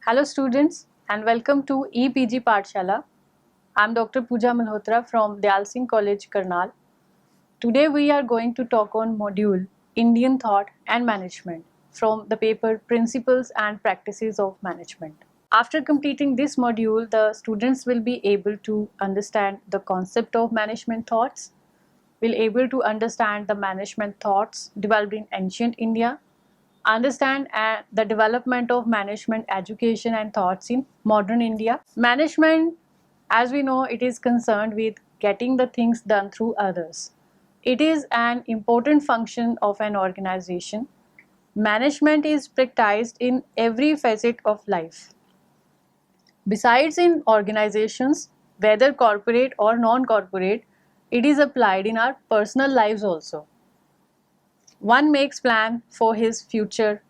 Hello students and welcome to EPG Pathshala. I am Dr. Pooja Malhotra from Dayal Singh College, Karnal. Today we are going to talk on module Indian Thought and Management from the paper Principles and Practices of Management. After completing this module, the students will be able to understand the concept of management thoughts, will able to understand the management thoughts developed in ancient India, understand the development of management education and thoughts in modern India. Management, as we know, it is concerned with getting the things done through others. It is an important function of an organization. Management is practiced in every facet of life. Besides in organizations, whether corporate or non-corporate, it is applied in our personal lives also. One makes plan for his future,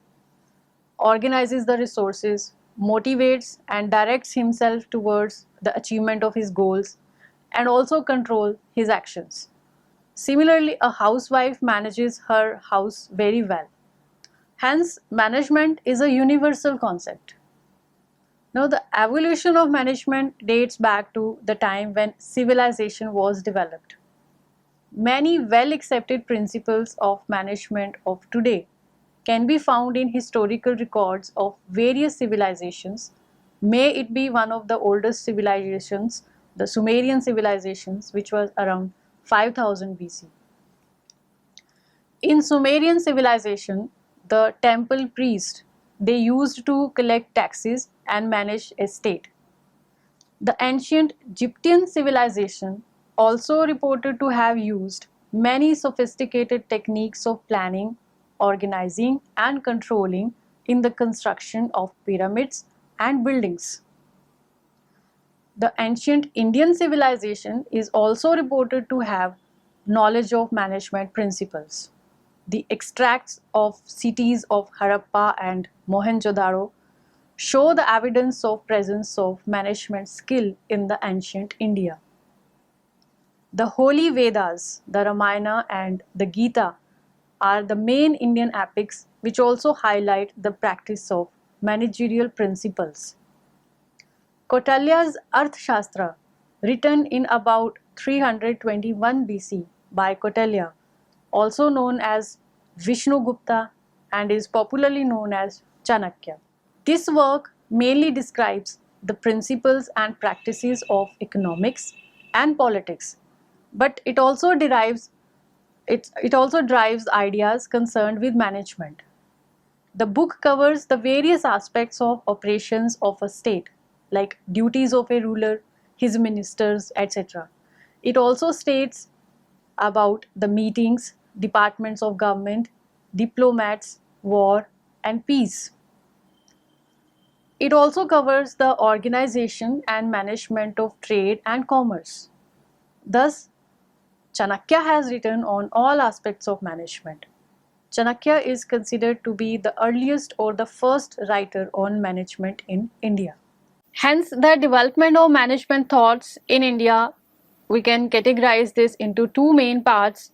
organizes the resources, motivates and directs himself towards the achievement of his goals, and also control his actions. Similarly, a housewife manages her house very well. Hence, management is a universal concept. Now, the evolution of management dates back to the time when civilization was developed. Many well accepted principles of management of today can be found in historical records of various civilizations. May it be one of the oldest civilizations, the Sumerian civilizations, which was around 5000 BC. In Sumerian civilization, the temple priest, they used to collect taxes and manage a state. The ancient Egyptian civilization also reported to have used many sophisticated techniques of planning, organizing and controlling in the construction of pyramids and buildings. The ancient Indian civilization is also reported to have knowledge of management principles. The extracts of cities of Harappa and Mohenjo-daro show the evidence of presence of management skill in the ancient India. The holy Vedas, the Ramayana and the Gita are the main Indian epics which also highlight the practice of managerial principles. Kautilya's Arthashastra, written in about 321 BC by Kautilya, also known as Vishnugupta and is popularly known as Chanakya. This work mainly describes the principles and practices of economics and politics, but it also drives ideas concerned with management. The book covers the various aspects of operations of a state, like duties of a ruler, his ministers, etc. It also states about the meetings, departments of government, diplomats, war, and peace. It also covers the organization and management of trade and commerce. Thus, Chanakya has written on all aspects of management. Chanakya is considered to be the earliest or the first writer on management in India. Hence, the development of management thoughts in India, we can categorize this into two main parts,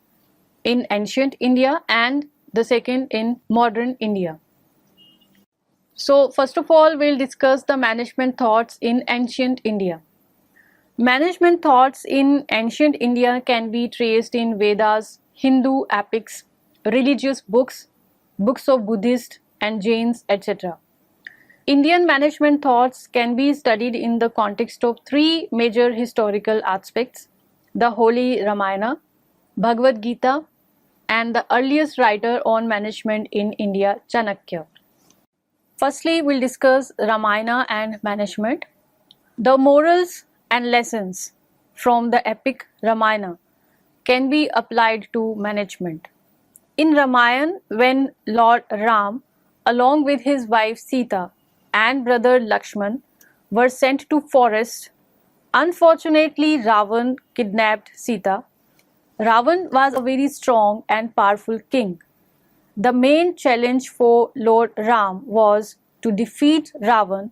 in ancient India and the second in modern India. So, first of all, we'll discuss the management thoughts in ancient India. Management thoughts in ancient India can be traced in Vedas, Hindu epics, religious books, books of Buddhists and Jains, etc. Indian management thoughts can be studied in the context of three major historical aspects: the Holy Ramayana, Bhagavad Gita, and the earliest writer on management in India, Chanakya. Firstly, we'll discuss Ramayana and management. The morals and lessons from the epic Ramayana can be applied to management. In Ramayana, when Lord Ram, along with his wife Sita and brother Lakshman, were sent to forest, unfortunately Ravan kidnapped Sita. Ravan was a very strong and powerful king. The main challenge for Lord Ram was to defeat Ravan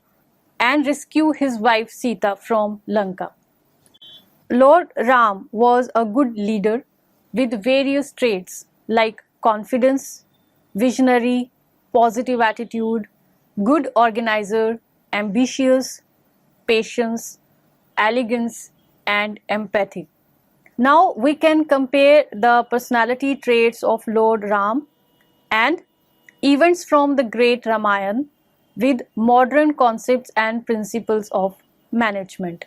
and rescue his wife Sita from Lanka. Lord Ram was a good leader with various traits like confidence, visionary, positive attitude, good organizer, ambitious, patience, elegance, and empathy. Now we can compare the personality traits of Lord Ram and events from the great Ramayana with modern concepts and principles of management.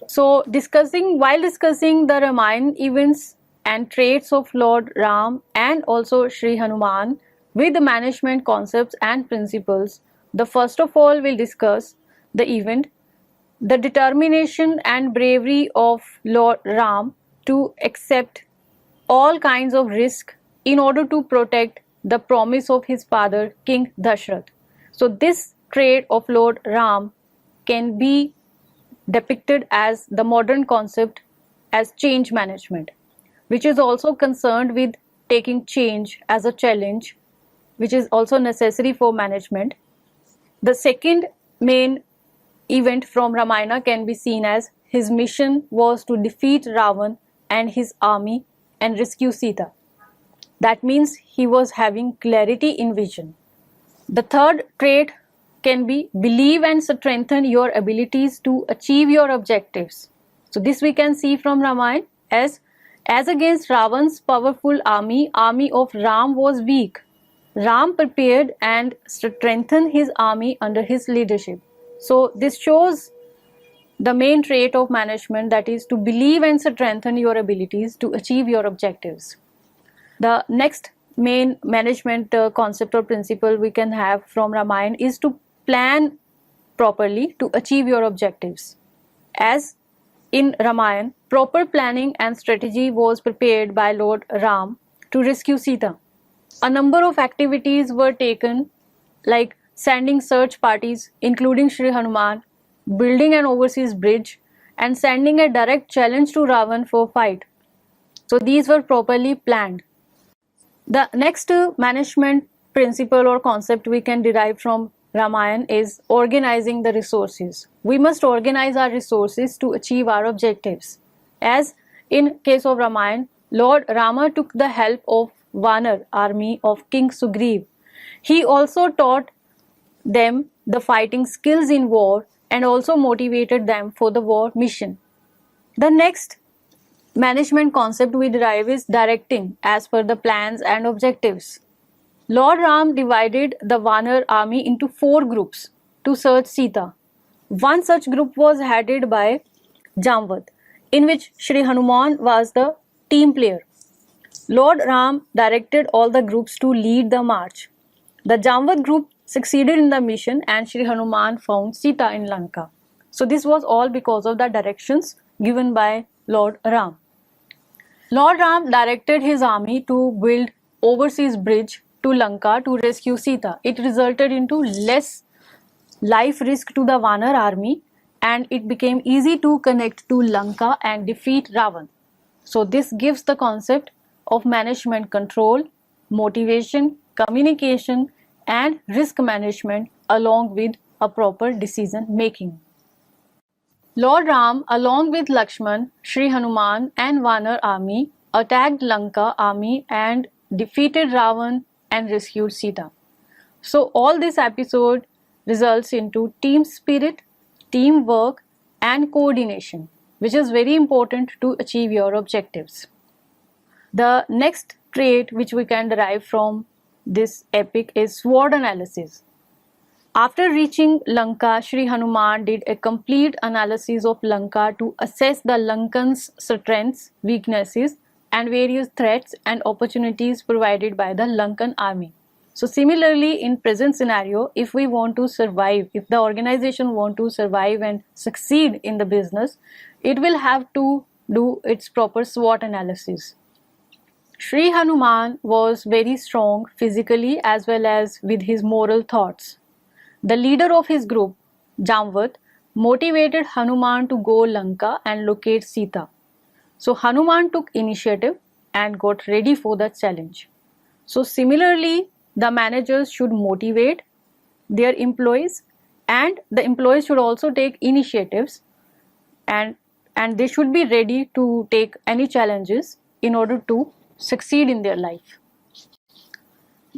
So, while discussing the Ramayana events and traits of Lord Ram and also Sri Hanuman with the management concepts and principles, the first of all will discuss the event, the determination and bravery of Lord Ram to accept all kinds of risk in order to protect the promise of his father King Dashrath. So this trait of Lord Ram can be depicted as the modern concept as change management, which is also concerned with taking change as a challenge, which is also necessary for management. The second main event from Ramayana can be seen as his mission was to defeat Ravan and his army and rescue Sita. That means he was having clarity in vision. The third trait can be believe and strengthen your abilities to achieve your objectives. So this we can see from Ramayana as against Ravan's powerful army of Ram was weak. Ram prepared and strengthened his army under his leadership. So this shows the main trait of management, that is to believe and strengthen your abilities to achieve your objectives. The next main management concept or principle we can have from Ramayana is to plan properly to achieve your objectives. As in Ramayana, proper planning and strategy was prepared by Lord Ram to rescue Sita. A number of activities were taken, like sending search parties, including Sri Hanuman, building an overseas bridge, and sending a direct challenge to Ravan for fight. So these were properly planned. The next management principle or concept we can derive from Ramayana is organizing the resources. We must organize our resources to achieve our objectives. As in case of Ramayana, Lord Rama took the help of Vanar army of King Sugriv. He also taught them the fighting skills in war and also motivated them for the war mission. The next management concept we derive is directing as per the plans and objectives. Lord Ram divided the Vanar army into 4 groups to search Sita. One such group was headed by Jamvat, in which Sri Hanuman was the team player. Lord Ram directed all the groups to lead the march. The Jamvat group succeeded in the mission and Sri Hanuman found Sita in Lanka. So this was all because of the directions given by Lord Ram. Lord Ram directed his army to build overseas bridge to Lanka to rescue Sita. It resulted into less life risk to the Vanar army and it became easy to connect to Lanka and defeat Ravan. So this gives the concept of management control, motivation, communication and risk management along with a proper decision making. Lord Ram along with Lakshman, Sri Hanuman and Vanar army attacked Lanka army and defeated Ravan and rescued Sita. So all this episode results into team spirit, teamwork and coordination, which is very important to achieve your objectives. The next trait which we can derive from this epic is SWOT analysis. After reaching Lanka, Sri Hanuman did a complete analysis of Lanka to assess the Lankans' strengths, weaknesses, and various threats and opportunities provided by the Lankan army. So similarly, in present scenario, if we want to survive, if the organization want to survive and succeed in the business, it will have to do its proper SWOT analysis. Sri Hanuman was very strong physically as well as with his moral thoughts. The leader of his group, Jamvat, motivated Hanuman to go Lanka and locate Sita. So Hanuman took initiative and got ready for the challenge. So similarly, the managers should motivate their employees and the employees should also take initiatives and they should be ready to take any challenges in order to succeed in their life.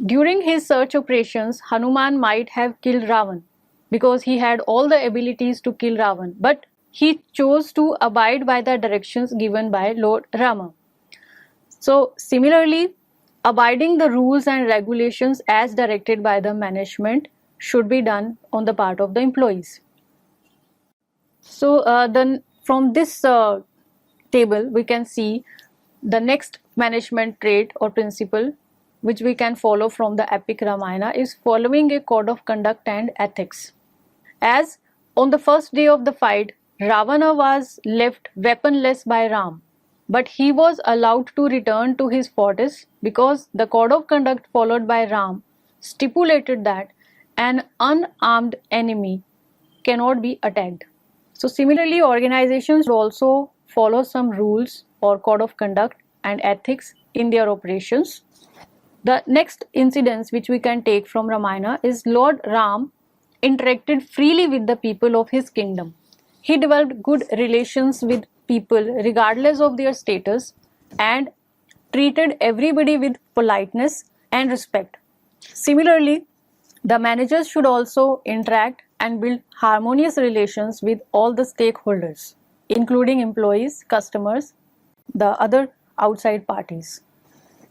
During his search operations, Hanuman might have killed Ravan because he had all the abilities to kill Ravan, but he chose to abide by the directions given by Lord Rama. So similarly, abiding the rules and regulations as directed by the management should be done on the part of the employees. So then from this table we can see the next management trait or principle which we can follow from the epic Ramayana is following a code of conduct and ethics. As on the first day of the fight, Ravana was left weaponless by Ram, but he was allowed to return to his fortress because the code of conduct followed by Ram stipulated that an unarmed enemy cannot be attacked. So similarly, organizations also follow some rules or code of conduct and ethics in their operations. The next incidents which we can take from Ramayana is Lord Ram interacted freely with the people of his kingdom. He developed good relations with people regardless of their status and treated everybody with politeness and respect. Similarly, the managers should also interact and build harmonious relations with all the stakeholders, including employees, customers, the other outside parties.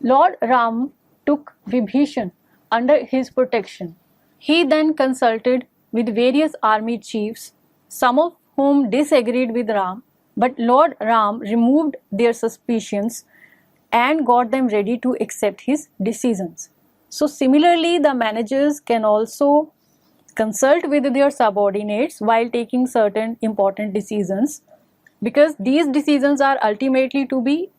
Lord Ram took Vibhishan under his protection. He then consulted with various army chiefs, some of whom disagreed with Ram, but Lord Ram removed their suspicions and got them ready to accept his decisions. So similarly, the managers can also consult with their subordinates while taking certain important decisions, because these decisions are ultimately to be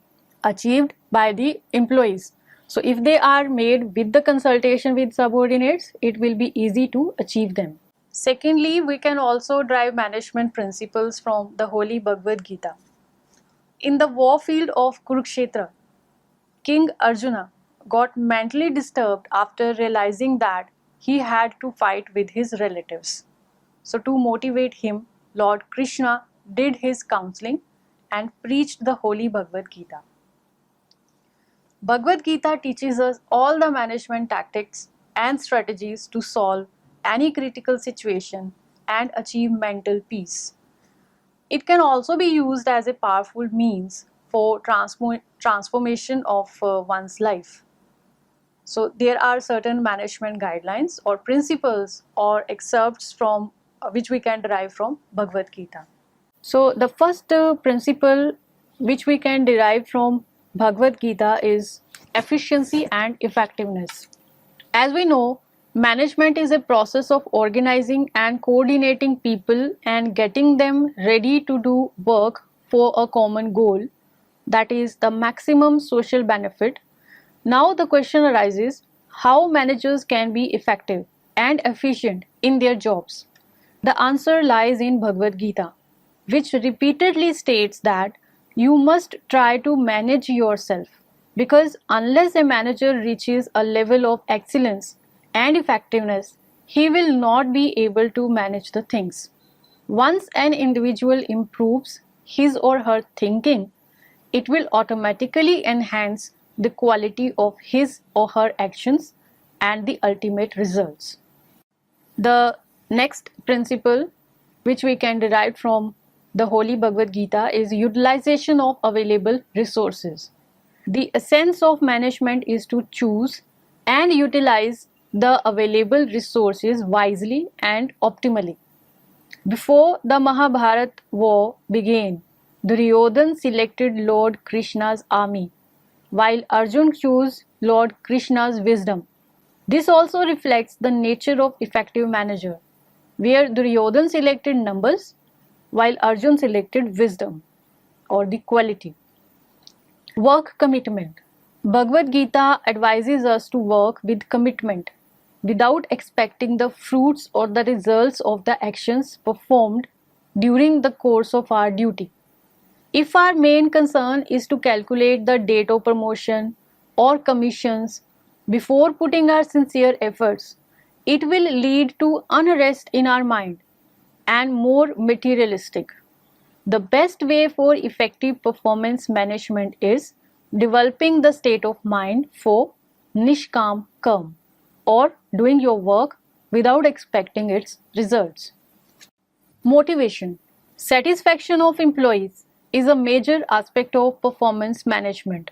achieved by the employees. So if they are made with the consultation with subordinates, it will be easy to achieve them. Secondly, we can also derive management principles from the Holy Bhagavad Gita. In the war field of Kurukshetra, King Arjuna got mentally disturbed after realizing that he had to fight with his relatives. So to motivate him, Lord Krishna did his counseling and preached the Holy Bhagavad Gita. Bhagavad Gita teaches us all the management tactics and strategies to solve any critical situation and achieve mental peace. It can also be used as a powerful means for transformation of one's life. So there are certain management guidelines or principles or excerpts from which we can derive from Bhagavad Gita. So the first principle which we can derive from Bhagavad Gita is efficiency and effectiveness. As we know, management is a process of organizing and coordinating people and getting them ready to do work for a common goal, that is the maximum social benefit. Now the question arises, how managers can be effective and efficient in their jobs? The answer lies in Bhagavad Gita, which repeatedly states that you must try to manage yourself, because unless a manager reaches a level of excellence and effectiveness, he will not be able to manage the things. Once an individual improves his or her thinking, it will automatically enhance the quality of his or her actions and the ultimate results. The next principle which we can derive from the Holy Bhagavad Gita is utilization of available resources. The essence of management is to choose and utilize the available resources wisely and optimally. Before the Mahabharat war began, Duryodhan selected Lord Krishna's army, while Arjun chose Lord Krishna's wisdom. This also reflects the nature of effective manager, where Duryodhan selected numbers, while Arjun selected wisdom or the quality. Work commitment. Bhagavad Gita advises us to work with commitment without expecting the fruits or the results of the actions performed during the course of our duty. If our main concern is to calculate the date of promotion or commissions before putting our sincere efforts, it will lead to unrest in our mind and more materialistic. The best way for effective performance management is developing the state of mind for Nishkam Karm, or doing your work without expecting its results. Motivation. Satisfaction of employees is a major aspect of performance management.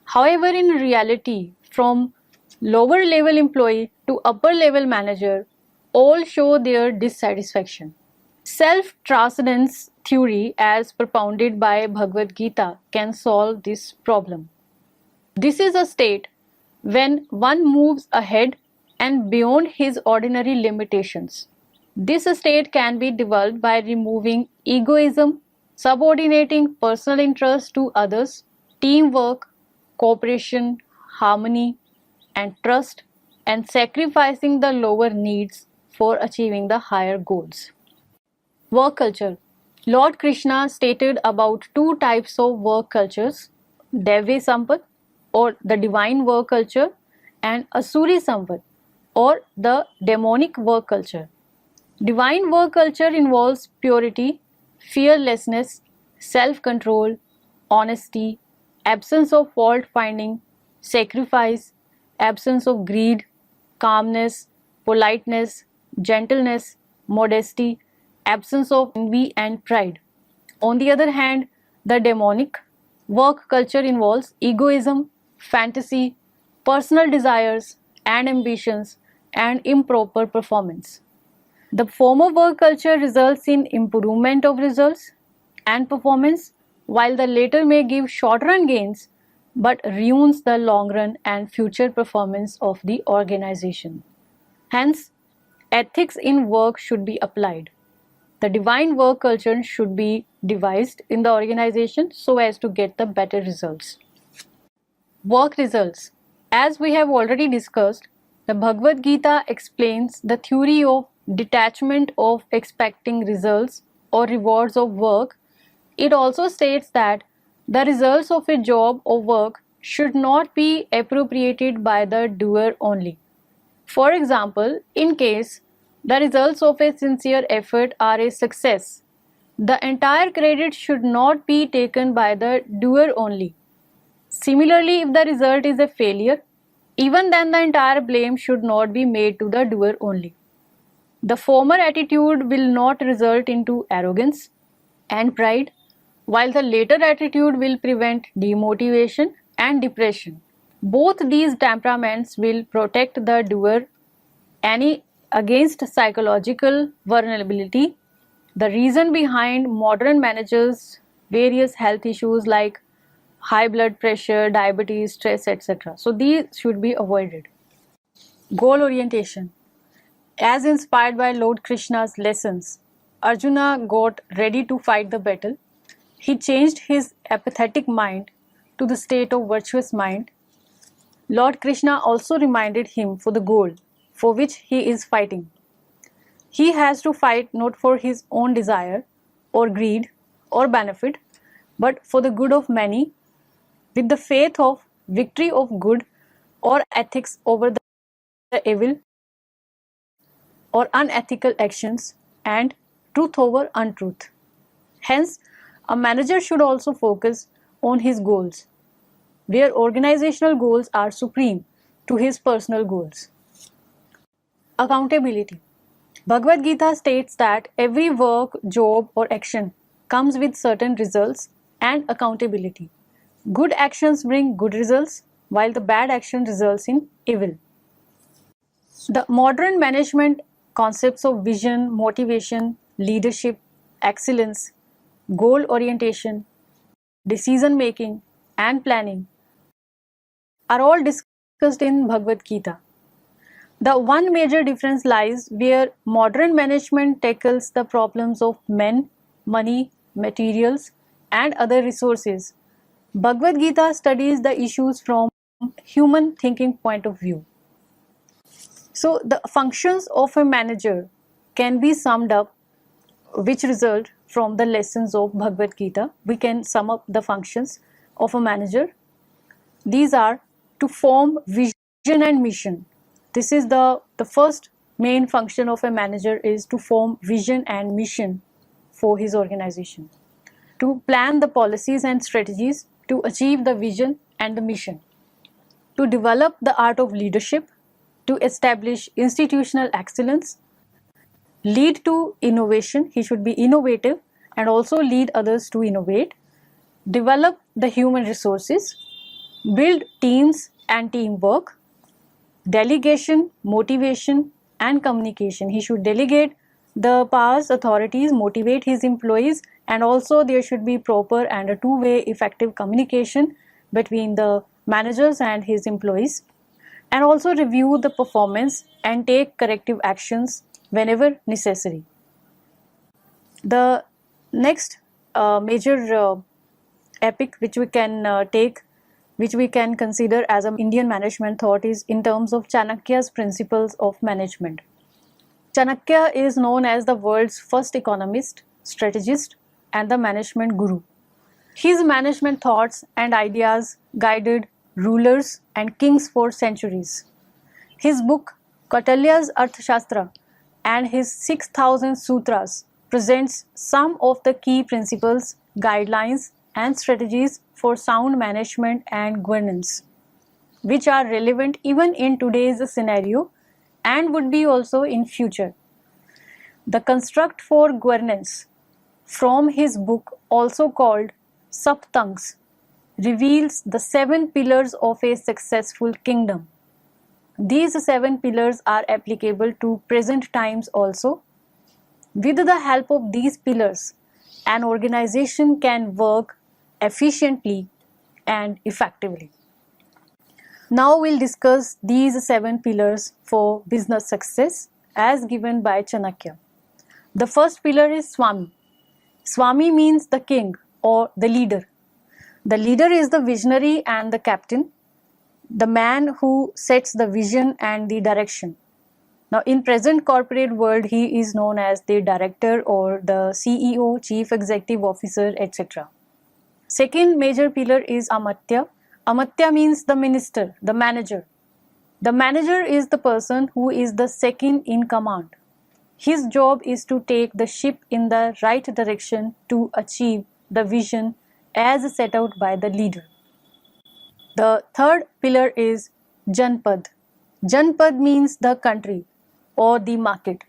However, in reality, from lower level employee to upper level manager, all show their dissatisfaction. Self-transcendence theory, as propounded by Bhagavad Gita, can solve this problem. This is a state when one moves ahead and beyond his ordinary limitations. This state can be developed by removing egoism, subordinating personal interest to others, teamwork, cooperation, harmony, and trust, and sacrificing the lower needs for achieving the higher goals. Work culture. Lord Krishna stated about two types of work cultures: Devve Sampat, or the divine work culture, and Asuri Sampat, or the demonic work culture. Divine work culture involves purity, fearlessness, self-control, honesty, absence of fault finding, sacrifice, absence of greed, calmness, politeness, gentleness, modesty, absence of envy and pride. On the other hand, the demonic work culture involves egoism, fantasy, personal desires and ambitions, and improper performance. The former work culture results in improvement of results and performance, while the latter may give short-run gains but ruins the long-run and future performance of the organization. Hence, ethics in work should be applied. The divine work culture should be devised in the organization so as to get the better results. Work results. As we have already discussed, the Bhagavad Gita explains the theory of detachment of expecting results or rewards of work. It also states that the results of a job or work should not be appropriated by the doer only. For example, in case the results of a sincere effort are a success, the entire credit should not be taken by the doer only. Similarly, if the result is a failure, even then the entire blame should not be made to the doer only. The former attitude will not result into arrogance and pride, while the later attitude will prevent demotivation and depression. Both these temperaments will protect the doer against psychological vulnerability. The reason behind modern managers' various health issues like high blood pressure, diabetes, stress, etc. So these should be avoided. Goal orientation. As inspired by Lord Krishna's lessons, Arjuna got ready to fight the battle. He changed his apathetic mind to the state of virtuous mind. Lord Krishna also reminded him for the goal for which he is fighting. He has to fight not for his own desire or greed or benefit, but for the good of many, with the faith of victory of good or ethics over the evil or unethical actions, and truth over untruth. Hence, a manager should also focus on his goals, where organizational goals are supreme to his personal goals. Accountability. Bhagavad Gita states that every work, job, or action comes with certain results and accountability. Good actions bring good results, while the bad action results in evil. The modern management concepts of vision, motivation, leadership, excellence, goal orientation, decision making, and planning are all discussed in Bhagavad Gita. The one major difference lies where modern management tackles the problems of men, money, materials, and other resources. Bhagavad Gita studies the issues from human thinking point of view. So the functions of a manager can be summed up, which result from the lessons of Bhagavad Gita. We can sum up the functions of a manager. These are to form vision and mission. This is the first main function of a manager, is to form vision and mission for his organization. To plan the policies and strategies to achieve the vision and the mission. To develop the art of leadership, to establish institutional excellence, lead to innovation, he should be innovative and also lead others to innovate, develop the human resources, build teams and teamwork, delegation, motivation and communication. He should delegate the powers, authorities, motivate his employees, and also there should be proper and a two-way effective communication between the managers and his employees, and also review the performance and take corrective actions whenever necessary. The next major epic which we can which we can consider as an Indian management thought is in terms of Chanakya's principles of management. Chanakya is known as the world's first economist, strategist, and the management guru. His management thoughts and ideas guided rulers and kings for centuries. His book Kautilya's Arthashastra and his 6,000 sutras presents some of the key principles, guidelines, and strategies for sound management and governance, which are relevant even in today's scenario and would be also in future. The construct for governance from his book, also called Saptangs, reveals the 7 pillars of a successful kingdom. These 7 pillars are applicable to present times also. With the help of these pillars, an organization can work efficiently and effectively. Now we'll discuss these 7 pillars for business success as given by Chanakya. The first pillar is Swami. Swami means the king or the leader. The leader is the visionary and the captain, the man who sets the vision and the direction. Now in present corporate world, he is known as the director or the CEO, chief executive officer, etc. Second major pillar is Amatya. Amatya means the minister, the manager. The manager is the person who is the second in command. His job is to take the ship in the right direction to achieve the vision as set out by the leader. The third pillar is Janpad. Janpad means the country or the market.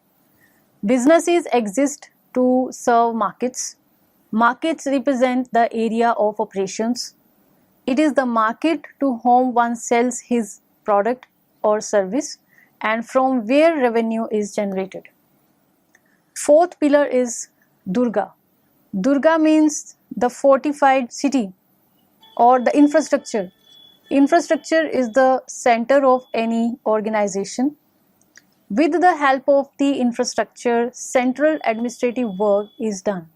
Businesses exist to serve markets. Markets represent the area of operations. It is the market to whom one sells his product or service and from where revenue is generated. Fourth pillar is Durga. Durga means the fortified city or the infrastructure. Infrastructure is the center of any organization. With the help of the infrastructure, central administrative work is done.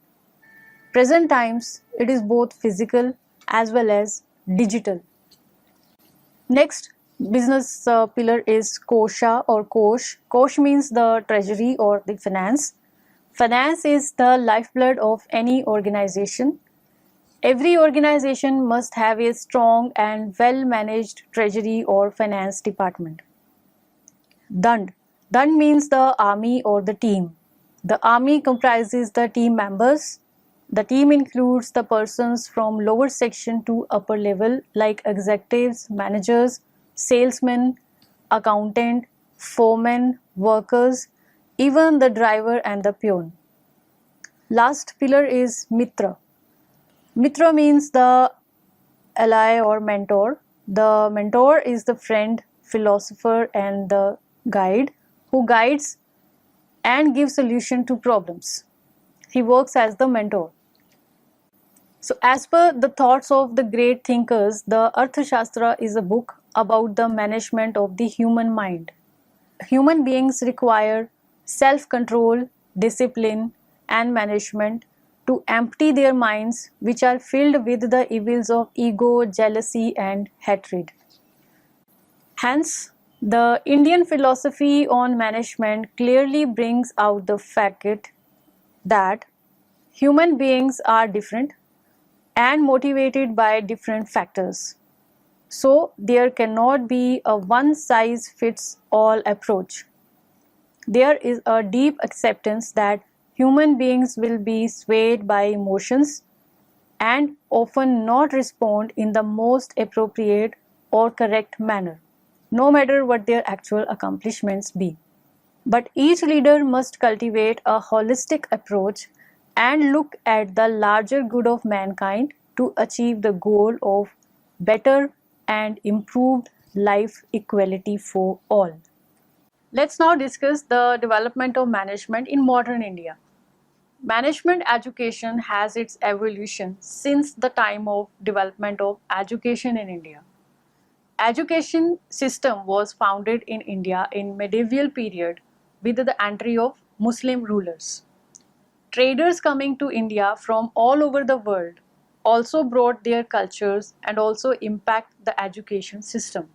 Present times, it is both physical as well as digital. Next business pillar is Kosha or Kosh. Kosh means the treasury or the finance. Finance is the lifeblood of any organization. Every organization must have a strong and well-managed treasury or finance department. Dand. Dand means the army or the team. The army comprises the team members. The team includes the persons from lower section to upper level like executives, managers, salesmen, accountant, foremen, workers, even the driver and the peon. Last pillar is Mitra. Mitra means the ally or mentor. The mentor is the friend, philosopher and the guide who guides and gives solution to problems. He works as the mentor. So as per the thoughts of the great thinkers, the Arthashastra is a book about the management of the human mind. Human beings require self-control, discipline and management to empty their minds which are filled with the evils of ego, jealousy and hatred. Hence, the Indian philosophy on management clearly brings out the fact that human beings are different and motivated by different factors. So, there cannot be a one-size-fits-all approach. There is a deep acceptance that human beings will be swayed by emotions and often not respond in the most appropriate or correct manner. no matter what their actual accomplishments be. But each leader must cultivate a holistic approach and look at the larger good of mankind to achieve the goal of better and improved life equality for all. Let's now discuss the development of management in modern India. Management education has its evolution since the time of development of education in India. Education system was founded in India in medieval period with the entry of Muslim rulers. Traders coming to India from all over the world also brought their cultures and also impact the education system.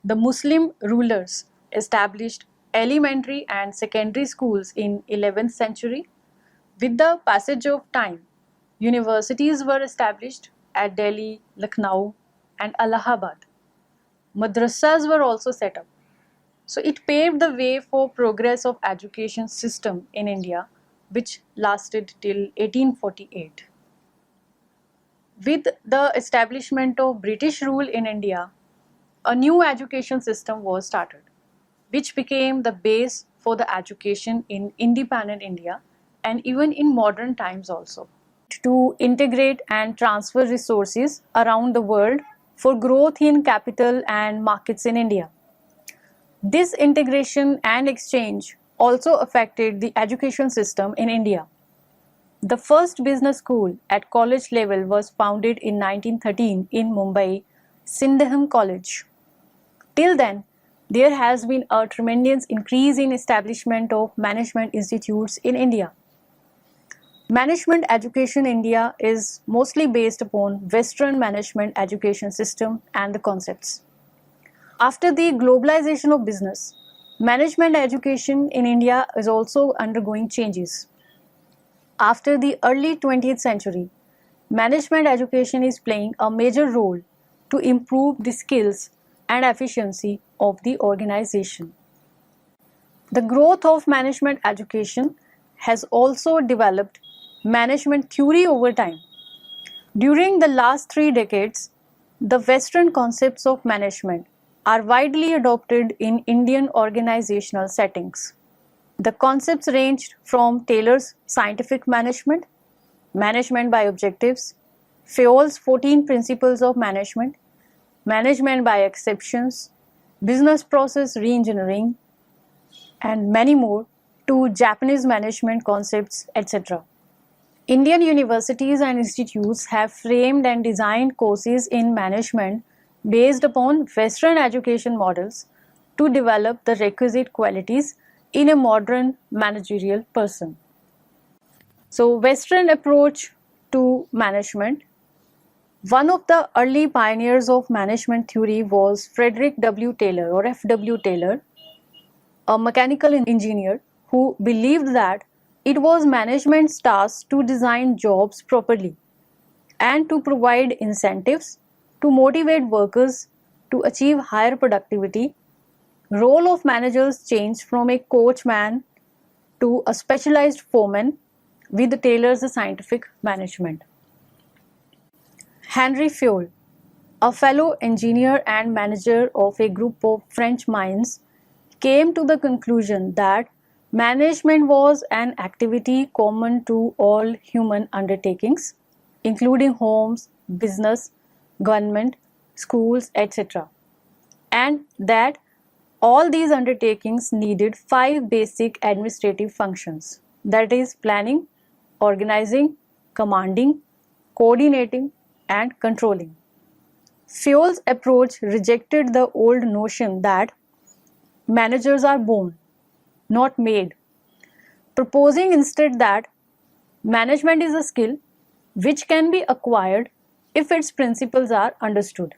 The Muslim rulers established elementary and secondary schools in 11th century. With the passage of time, universities were established at Delhi, Lucknow and Allahabad. Madrasas were also set up. So it paved the way for progress of education system in India, which lasted till 1848. With the establishment of British rule in India, a new education system was started, which became the base for the education in independent India and even in modern times also. To integrate and transfer resources around the world for growth in capital and markets in India. This integration and exchange also affected the education system in India. The first business school at college level was founded in 1913 in Mumbai, Sydenham College. Till then, there has been a tremendous increase in establishment of management institutes in India. Management education in India is mostly based upon Western management education system and the concepts. After the globalization of business, management education in India is also undergoing changes. After the early 20th century, management education is playing a major role to improve the skills and efficiency of the organization. The growth of management education has also developed management theory over time. During the last 3 decades, the Western concepts of management are widely adopted in Indian organizational settings. The concepts ranged from Taylor's scientific management, management by objectives, Fayol's 14 principles of management, management by exceptions, business process reengineering, and many more, to Japanese management concepts, etc. Indian universities and institutes have framed and designed courses in management based upon Western education models to develop the requisite qualities in a modern managerial person. So, Western approach to management. One of the early pioneers of management theory was Frederick W. Taylor or F.W. Taylor, a mechanical engineer who believed that it was management's task to design jobs properly and to provide incentives to motivate workers to achieve higher productivity. Role of managers changed from a coachman to a specialized foreman with Taylor's scientific management. Henry Fayol, a fellow engineer and manager of a group of French mines, came to the conclusion that management was an activity common to all human undertakings, including homes, business, government, schools, etc. And that all these undertakings needed 5 basic administrative functions, that is, planning, organizing, commanding, coordinating, and controlling. Fayol's approach rejected the old notion that managers are born, not made, proposing instead that management is a skill which can be acquired if its principles are understood.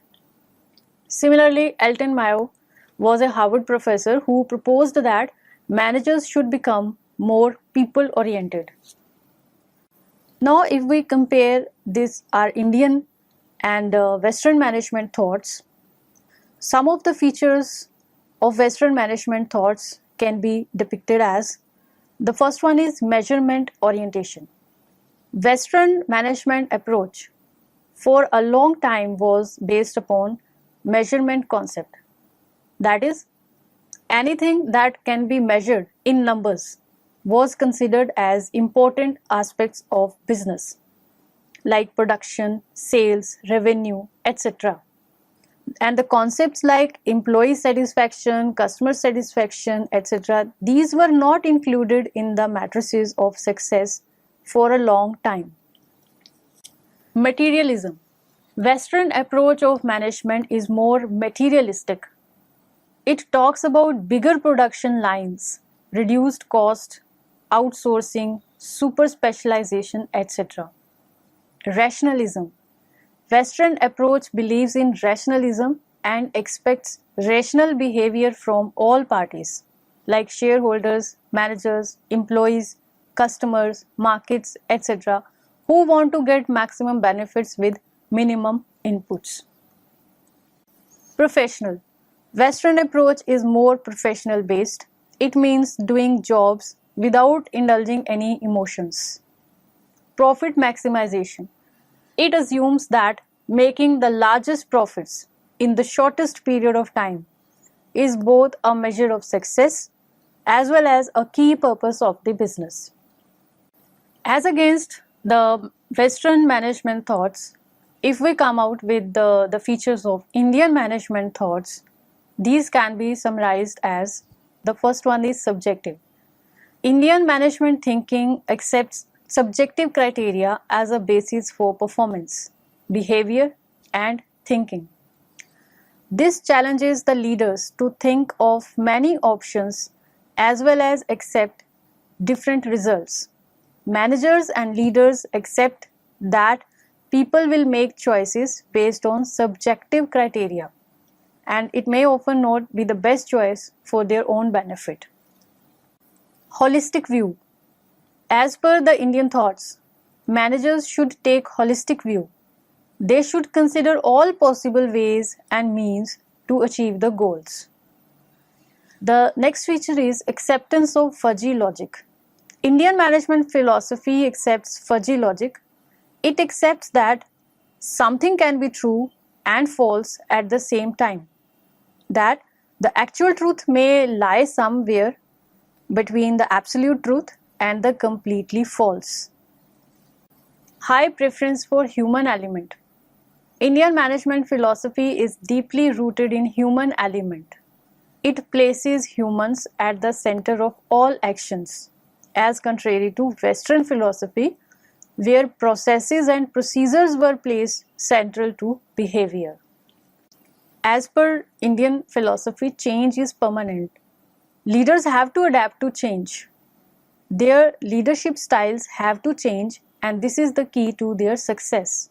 Similarly, Elton Mayo was a Harvard professor who proposed that managers should become more people-oriented. Now, if we compare this, our Indian and Western management thoughts, some of the features of Western management thoughts can be depicted as: the first one is measurement orientation. Western management approach for a long time was based upon measurement concept. That is, anything that can be measured in numbers was considered as important aspects of business, like production, sales, revenue, etc. And the concepts like employee satisfaction, customer satisfaction, etc., these were not included in the matrices of success for a long time. Materialism. Western approach of management is more materialistic. It talks about bigger production lines, reduced cost, outsourcing, super specialization, etc. Rationalism. Western approach believes in rationalism and expects rational behavior from all parties, like shareholders, managers, employees, customers, markets, etc., who want to get maximum benefits with minimum inputs. Professional. Western approach is more professional based. It means doing jobs without indulging any emotions. Profit maximization. It assumes that making the largest profits in the shortest period of time is both a measure of success as well as a key purpose of the business. As against the Western management thoughts, if we come out with the features of Indian management thoughts, these can be summarized as: the first one is subjective. Indian management thinking accepts subjective criteria as a basis for performance, behavior, and thinking. This challenges the leaders to think of many options as well as accept different results. Managers and leaders accept that people will make choices based on subjective criteria, and it may often not be the best choice for their own benefit. Holistic view. As per the Indian thoughts, managers should take holistic view. They should consider all possible ways and means to achieve the goals. The next feature is acceptance of fuzzy logic. Indian management philosophy accepts fuzzy logic. It accepts that something can be true and false at the same time, that the actual truth may lie somewhere between the absolute truth and the completely false. High preference for human element. Indian management philosophy is deeply rooted in human element. It places humans at the center of all actions, as contrary to Western philosophy, where processes and procedures were placed central to behavior. As per Indian philosophy, change is permanent. Leaders have to adapt to change. Their leadership styles have to change, and this is the key to their success.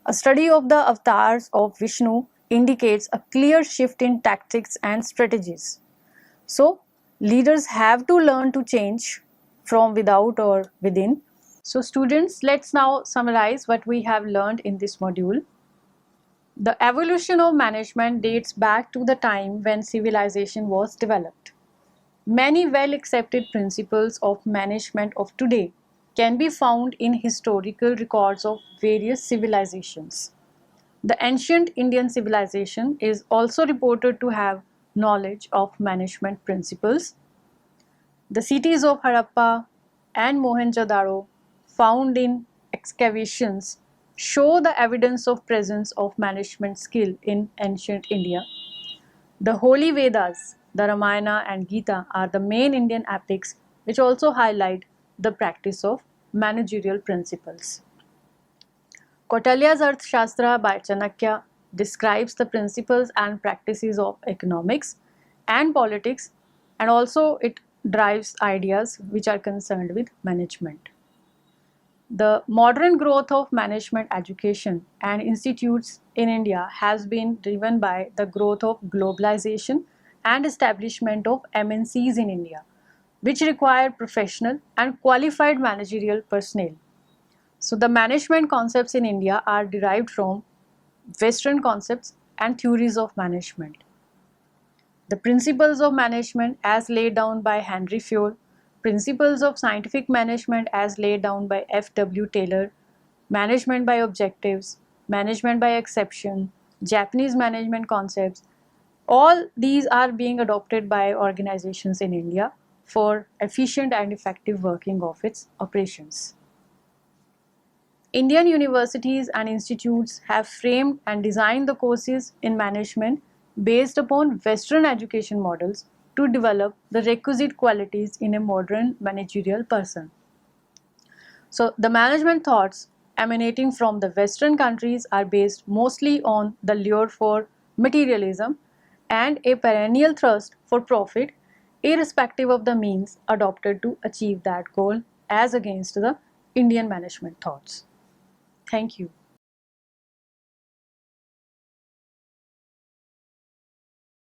A study of the avatars of Vishnu indicates a clear shift in tactics and strategies. So, leaders have to learn to change from without or within. So, students, let's now summarize what we have learned in this module. The evolution of management dates back to the time when civilization was developed. Many well-accepted principles of management of today can be found in historical records of various civilizations. The ancient Indian civilization is also reported to have knowledge of management principles. The cities of Harappa and Mohenjo-daro, found in excavations, show the evidence of presence of management skill in ancient India. The holy Vedas, the Ramayana and Gita, are the main Indian epics which also highlight the practice of managerial principles. Kautilya's Arthashastra by Chanakya describes the principles and practices of economics and politics, and also it drives ideas which are concerned with management. The modern growth of management education and institutes in India has been driven by the growth of globalization and establishment of MNCs in India, which require professional and qualified managerial personnel. So the management concepts in India are derived from Western concepts and theories of management. The principles of management as laid down by Henry Fayol, principles of scientific management as laid down by F.W. Taylor, management by objectives, management by exception, Japanese management concepts, All these are being adopted by organizations in India for efficient and effective working of its operations. Indian universities and institutes have framed and designed the courses in management based upon Western education models to develop the requisite qualities in a modern managerial person. So, the management thoughts emanating from the Western countries are based mostly on the lure for materialism and a perennial thirst for profit, irrespective of the means adopted to achieve that goal, as against the Indian management thoughts. Thank you.